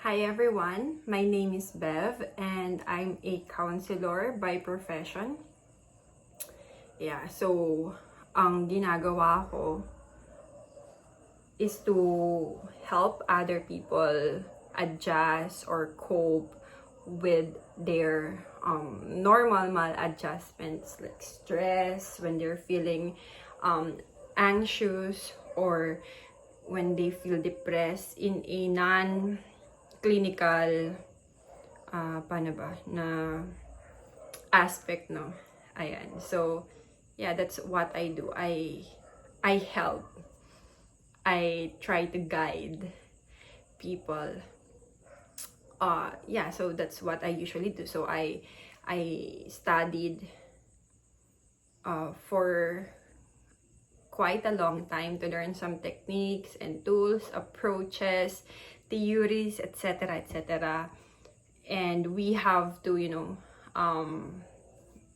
Hi everyone, my name is Bev and I'm a counselor by profession. So ang ginagawa ko is to help other people adjust or cope with their normal maladjustments like stress, when they're feeling anxious, or when they feel depressed in a non-clinical na aspect, no? Ayan. So, yeah, that's what I do. I help. I try to guide people. So that's what I usually do. So I studied for quite a long time to learn some techniques and tools, approaches, theories, etc., etc. And we have to,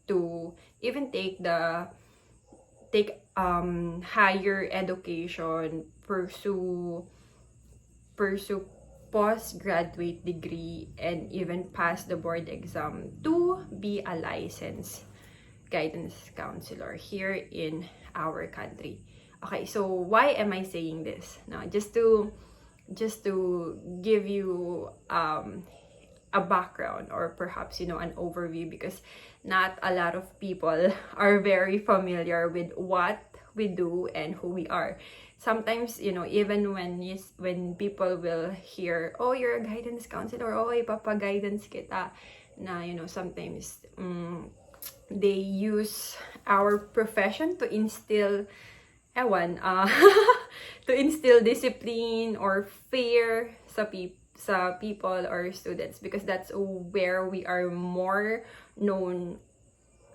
to even take higher education, pursue postgraduate degree, and even pass the board exam to be a licensed guidance counselor here in our country. Okay, so why am I saying this? No, just to give you a background, or perhaps an overview, because not a lot of people are very familiar with what we do and who we are. Sometimes, even when people will hear, oh, you're a guidance counselor, oh, ipapa-guidance kita, na, sometimes they use our profession to instill to instill discipline or fear sa people or students, because that's where we are more known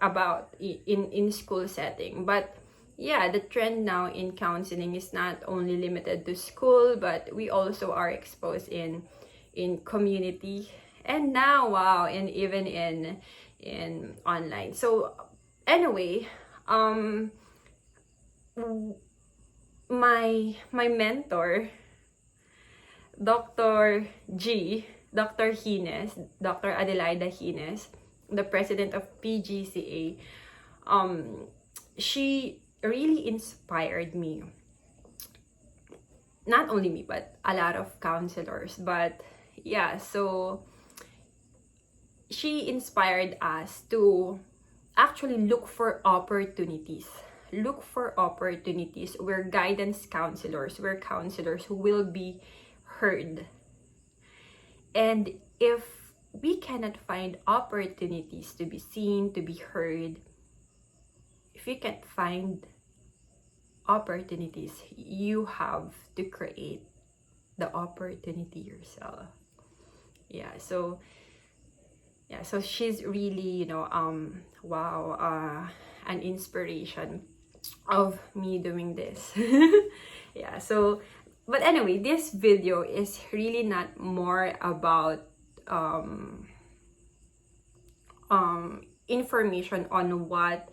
about in school setting. But yeah, the trend now in counseling is not only limited to school, but we also are exposed in community, and now and even in online. So anyway, my mentor, Dr. Hines, Dr. Adelaida Hines, the president of PGCA, she really inspired me. Not only me, but a lot of counselors. But yeah, so she inspired us to actually look for opportunities. Look for opportunities where guidance counselors, where counselors who will be heard. And if we cannot find opportunities to be seen, to be heard, if you can't find opportunities, you have to create the opportunity yourself. So she's really, an inspiration of me doing this. But anyway, this video is really not more about information on what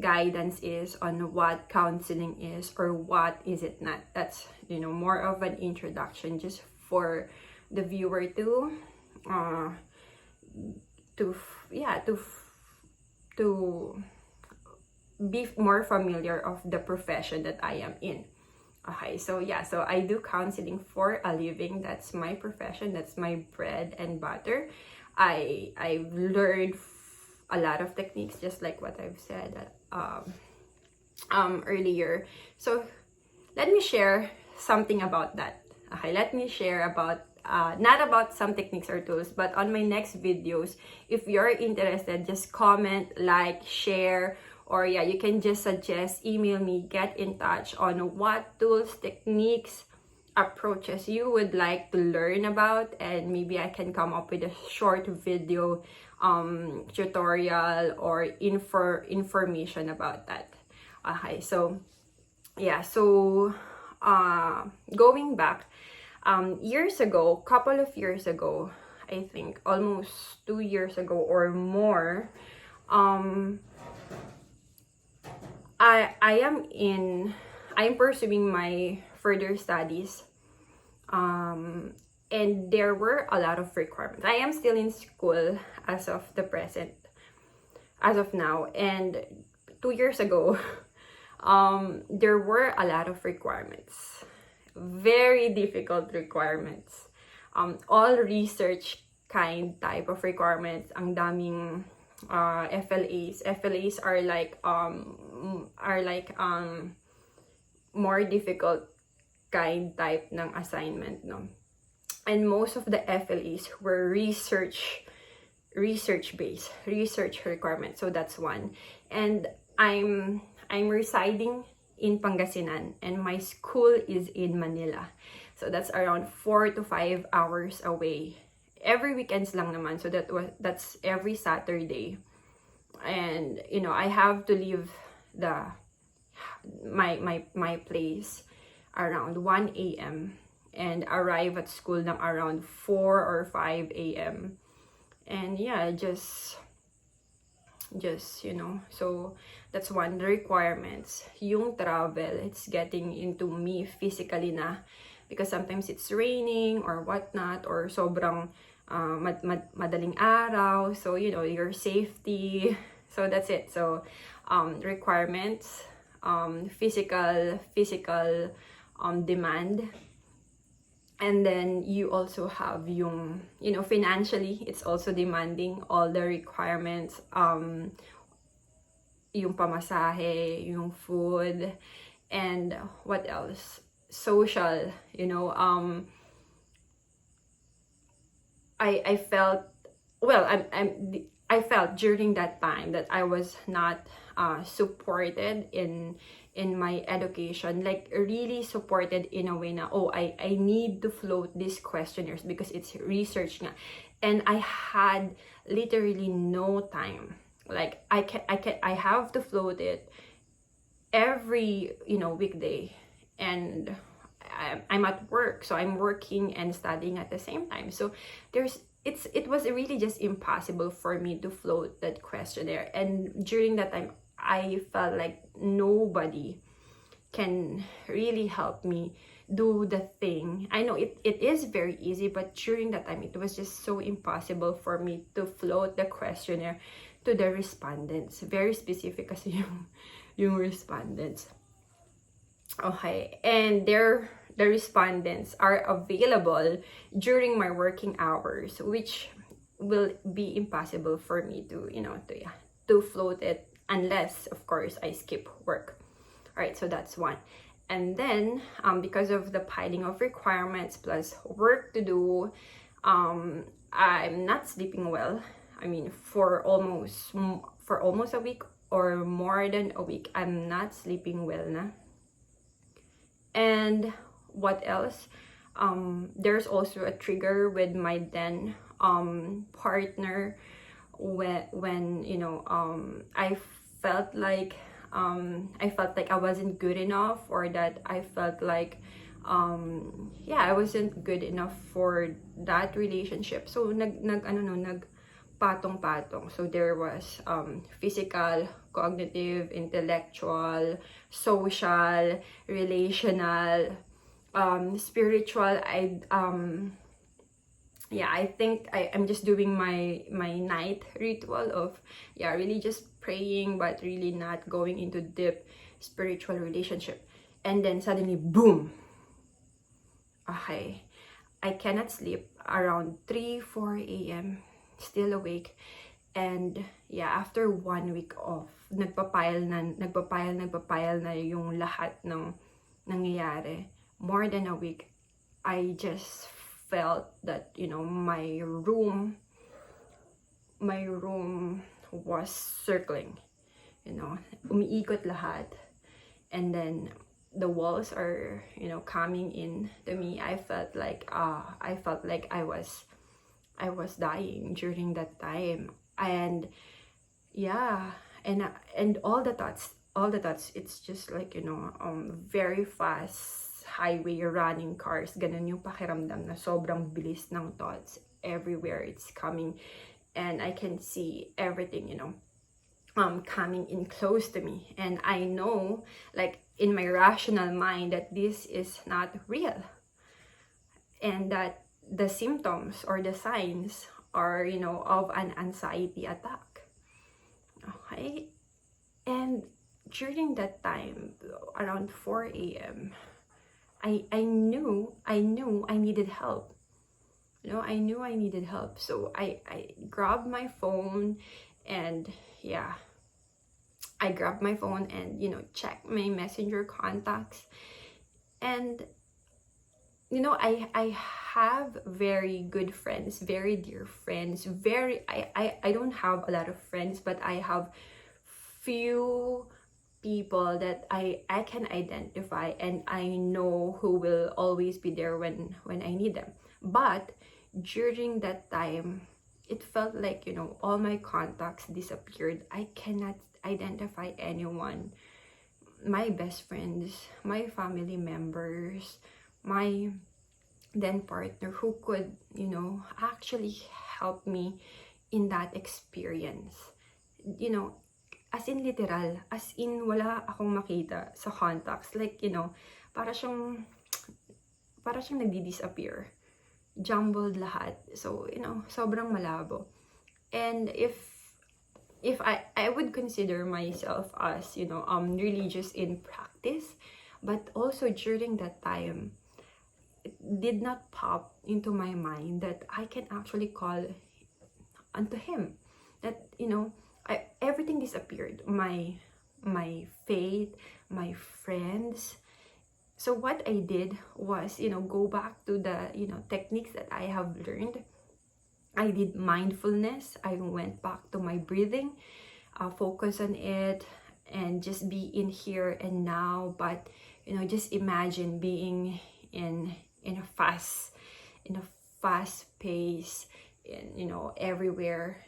guidance is, on what counseling is, or what is it not. That's more of an introduction, just for the viewer to be more familiar of the profession that I am in. Okay, so I do counseling for a living. That's my profession. That's my bread and butter. I've learned a lot of techniques, just like what I've said earlier. So let me share something about that. Okay, let me share about not about some techniques or tools, but on my next videos, if you're interested, just comment, like, share, or you can just suggest, email me, get in touch on what tools, techniques, approaches you would like to learn about, and maybe I can come up with a short video tutorial or information about that. Okay, so going back, years ago, couple of years ago, I think almost 2 years ago or more, I'm pursuing my further studies, and there were a lot of requirements. I am still in school as of the present, as of now, and 2 years ago, there were a lot of requirements, very difficult requirements, all research kind type of requirements. Ang daming FLAs. FLAs are like more difficult kind type ng assignment, no? And most of the FLAs were research based, research requirements. So that's one. And I'm residing in Pangasinan, and my school is in Manila. So that's around 4 to 5 hours away. Every weekends lang naman. So that's every Saturday. And you know, I have to leave my place around 1 a.m. and arrive at school ng around 4 or 5 a.m. And yeah, just you know, so that's one. The requirements, yung travel, it's getting into me physically na, because sometimes it's raining or whatnot, or sobrang madaling araw, so you know, your safety. So that's it. So requirements, physical demand. And then you also have yung, you know, financially, it's also demanding all the requirements, yung pamasahe, yung food, and what else? Social, you know, I felt, well, I felt during that time that I was not supported in my education, like really supported in a way na, oh, I need to float these questionnaires because it's research nga. And I had literally no time. Like I have to float it every, you know, weekday, and I'm at work, so I'm working and studying at the same time. So it was really just impossible for me to float that questionnaire. And during that time, I felt like nobody can really help me do the thing. I know it is very easy, but during that time, it was just so impossible for me to float the questionnaire to the respondents. Very specific kasi yung respondents. Okay, and the respondents are available during my working hours, which will be impossible for me to, you know, to float it, unless of course I skip work. All right, so that's one. And then because of the piling of requirements plus work to do, I'm not sleeping well. I mean, for almost a week or more than a week, I'm not sleeping well na. And what else? There's also a trigger with my then partner, when you know, I felt like I wasn't good enough, or that I felt like I wasn't good enough for that relationship. So patong-patong. So there was physical, cognitive, intellectual, social, relational, spiritual. I think I'm just doing my night ritual of really just praying, but really not going into deep spiritual relationship. And then suddenly, boom! Okay, I cannot sleep around 3-4 a.m. Still awake. And after 1 week off, nagpapile na yung lahat ng nangyayari. More than a week, I just felt that, you know, my room was circling, you know, umiikot lahat. And then the walls are, you know, coming in to me. I felt like I was dying during that time. And and all the thoughts, it's just like, you know, very fast highway running cars, ganun yung pakiramdam, na sobrang bilis ng thoughts everywhere. It's coming, and I can see everything, you know, coming in close to me. And I know, like, in my rational mind, that this is not real, and that the symptoms or the signs are, you know, of an anxiety attack. Okay? And during that time, around 4 a.m., I knew I needed help. You know, I knew I needed help. So I grabbed my phone and yeah, I grabbed my phone and, you know, checked my messenger contacts. And, you know, I have very good friends, very dear friends, I don't have a lot of friends, but I have few people that I can identify and I know who will always be there when I need them. But during that time, it felt like, you know, all my contacts disappeared. I cannot identify anyone. My best friends, my family members, my then partner who could, you know, actually help me in that experience. You know, as in literal, as in wala akong makita sa contacts. Like, you know, para siyang nagdi-disappear. Jumbled lahat. So, you know, sobrang malabo. And if I would consider myself as, you know, religious in practice, but also during that time, it did not pop into my mind that I can actually call unto him. That, you know, everything disappeared. My faith, my friends. So what I did was, you know, go back to the, you know, techniques that I have learned. I did mindfulness. I went back to my breathing, focus on it, and just be in here and now. But, you know, just imagine being in a fast pace, and, you know, everywhere.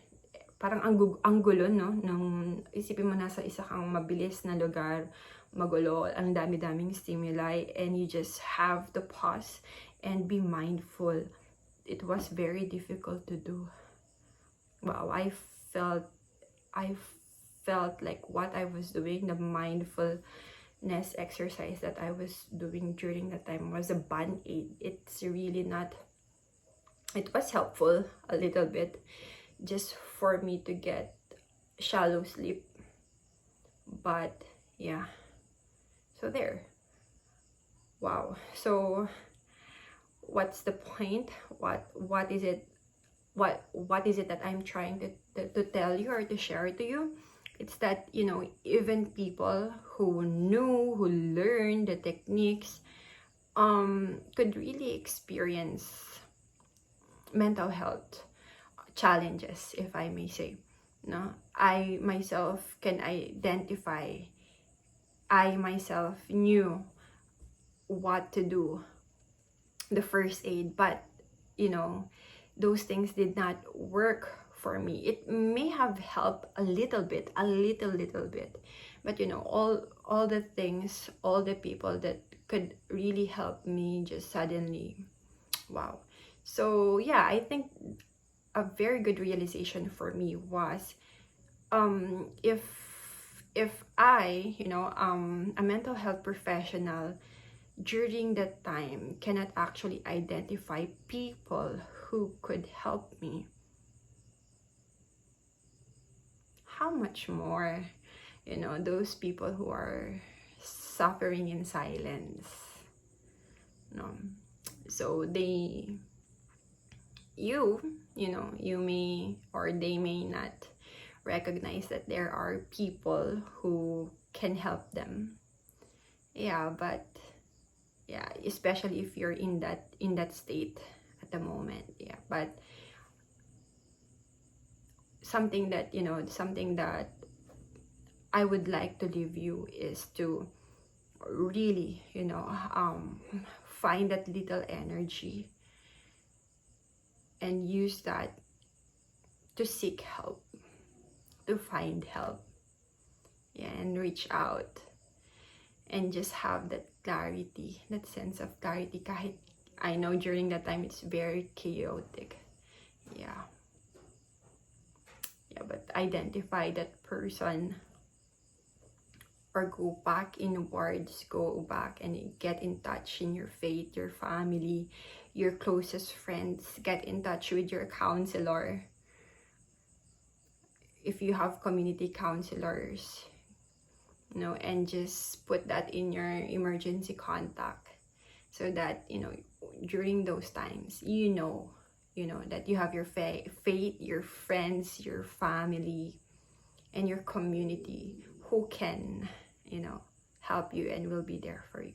Parang ang gulo, no? Nung isipin mo nasa isa kang mabilis na lugar, magulo, ang dami-daming stimuli, and you just have to pause and be mindful. It was very difficult to do. Wow, I felt like what I was doing, the mindfulness exercise that I was doing during that time, was a band-aid. It's really not, it was helpful a little bit just for me to get shallow sleep, but yeah, so there. Wow. So what's the point? What is it that I'm trying to tell you or to share to you? It's that, you know, even people who learned the techniques could really experience mental health challenges, if I may say. No, I myself can identify. I myself knew what to do, the first aid, but, you know, those things did not work for me. It may have helped a little bit, but, you know, all the things, all the people that could really help me just suddenly, wow. So yeah, I think a very good realization for me was, if I, you know, a mental health professional during that time cannot actually identify people who could help me, how much more, you know, those people who are suffering in silence, no? So you know, you may, or they may not recognize that there are people who can help them. Yeah, but yeah, especially if you're in that state at the moment. Yeah, but something that, you know, something that I would like to leave you is to really, you know, find that little energy and use that to seek help, to find help, yeah, and reach out and just have that clarity, that sense of clarity. Kahit I know during that time it's very chaotic, yeah, but identify that person or go back inwards, go back and get in touch in your faith, your family, your closest friends. Get in touch with your counselor. If you have community counselors, you know, and just put that in your emergency contact, so that, you know, during those times, you know that you have your faith, your friends, your family, and your community who can, you know, help you and will be there for you.